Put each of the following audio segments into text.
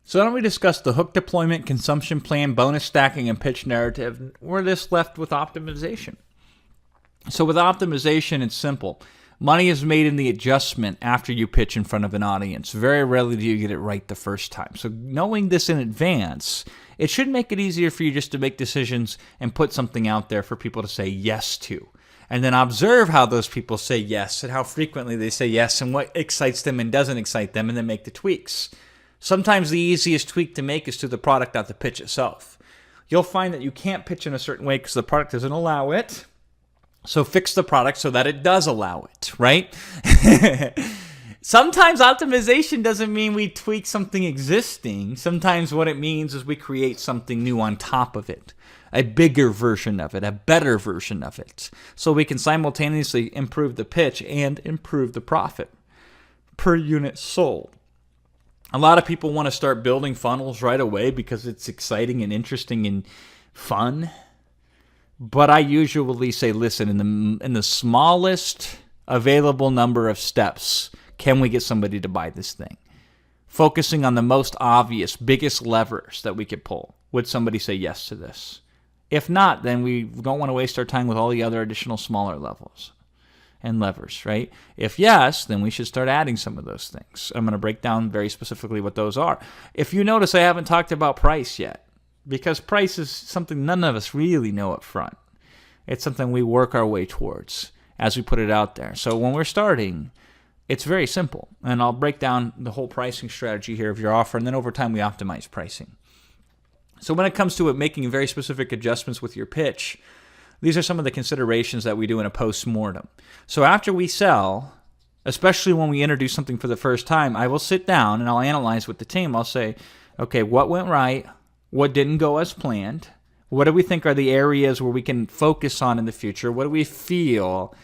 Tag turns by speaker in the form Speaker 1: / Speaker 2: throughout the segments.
Speaker 1: So now we discussed the hook deployment, consumption plan, bonus stacking, and pitch narrative. We're just left with optimization. So with optimization, it's simple. Money is made in the adjustment after you pitch in front of an audience. Very rarely do you get it right the first time. So knowing this in advance, it should make it easier for you just to make decisions and put something out there for people to say yes to. And then observe how those people say yes and how frequently they say yes and what excites them and doesn't excite them, and then make the tweaks. Sometimes the easiest tweak to make is to the product, not the pitch itself. You'll find that you can't pitch in a certain way because the product doesn't allow it. So fix the product so that it does allow it, right? Sometimes optimization doesn't mean we tweak something existing. Sometimes what it means is we create something new on top of it, a bigger version of it, a better version of it, so we can simultaneously improve the pitch and improve the profit per unit sold. A lot of people want to start building funnels right away because it's exciting and interesting and fun. But I usually say, listen, in the smallest available number of steps, can we get somebody to buy this thing? Focusing on the most obvious, biggest levers that we could pull. Would somebody say yes to this? If not, then we don't want to waste our time with all the other additional smaller levels and levers, right? If yes, then we should start adding some of those things. I'm going to break down very specifically what those are. If you notice, I haven't talked about price yet, because price is something none of us really know up front. It's something we work our way towards as we put it out there. So when we're starting, it's very simple. And I'll break down the whole pricing strategy here of your offer, and then over time we optimize pricing. So when it comes to it, making very specific adjustments with your pitch, these are some of the considerations that we do in a post-mortem. So after we sell, especially when we introduce something for the first time, I will sit down and I'll analyze with the team. I'll say, okay, what went right? What didn't go as planned? What do we think are the areas where we can focus on in the future? What do we feel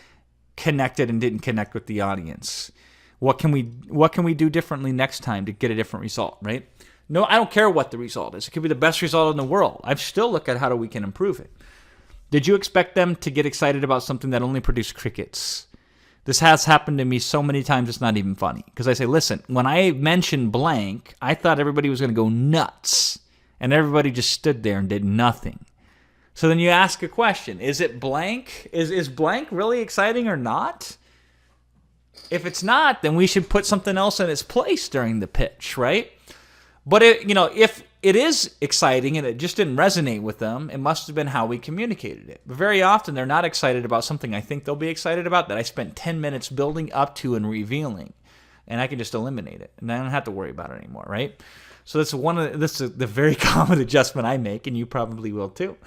Speaker 1: connected and didn't connect with the audience? What can we do differently next time to get a different result, right? No, I don't care what the result is. It could be the best result in the world. I still look at how we can improve it. Did you expect them to get excited about something that only produced crickets? This has happened to me so many times it's not even funny. Because I say, listen, when I mentioned blank, I thought everybody was going to go nuts. And everybody just stood there and did nothing. So then you ask a question. Is it blank? Is blank really exciting or not? If it's not, then we should put something else in its place during the pitch, right? But if it is exciting and it just didn't resonate with them, it must have been how we communicated it. But very often they're not excited about something I think they'll be excited about that I spent 10 minutes building up to and revealing. And I can just eliminate it. And I don't have to worry about it anymore, right? So this is the very common adjustment I make, and you probably will too.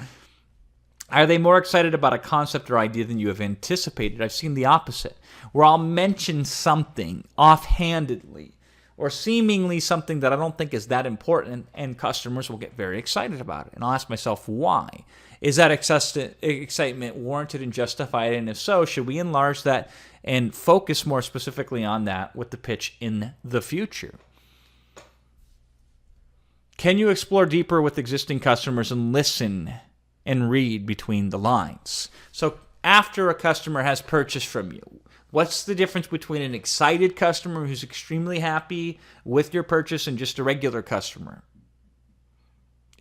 Speaker 1: Are they more excited about a concept or idea than you have anticipated? I've seen the opposite, where I'll mention something offhandedly or seemingly something that I don't think is that important, and customers will get very excited about it. And I'll ask myself, why? Is that excitement warranted and justified? And if so, should we enlarge that and focus more specifically on that with the pitch in the future? Can you explore deeper with existing customers and listen and read between the lines? So after a customer has purchased from you, what's the difference between an excited customer who's extremely happy with your purchase and just a regular customer?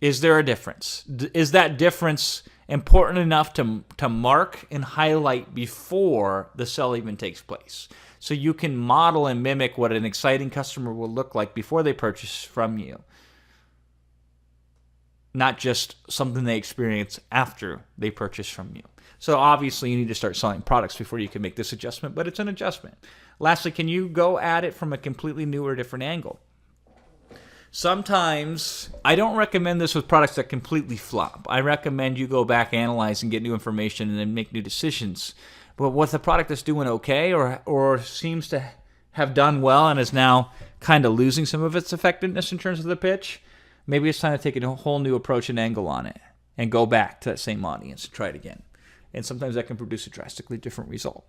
Speaker 1: Is there a difference? Is that difference important enough to mark and highlight before the sale even takes place? So you can model and mimic what an exciting customer will look like before they purchase from you, not just something they experience after they purchase from you. So obviously you need to start selling products before you can make this adjustment, but it's an adjustment. Lastly, can you go at it from a completely new or different angle? Sometimes, I don't recommend this with products that completely flop. I recommend you go back, analyze, and get new information and then make new decisions. But with a product that's doing okay or seems to have done well and is now kind of losing some of its effectiveness in terms of the pitch, maybe it's time to take a whole new approach and angle on it and go back to that same audience and try it again. And sometimes that can produce a drastically different result.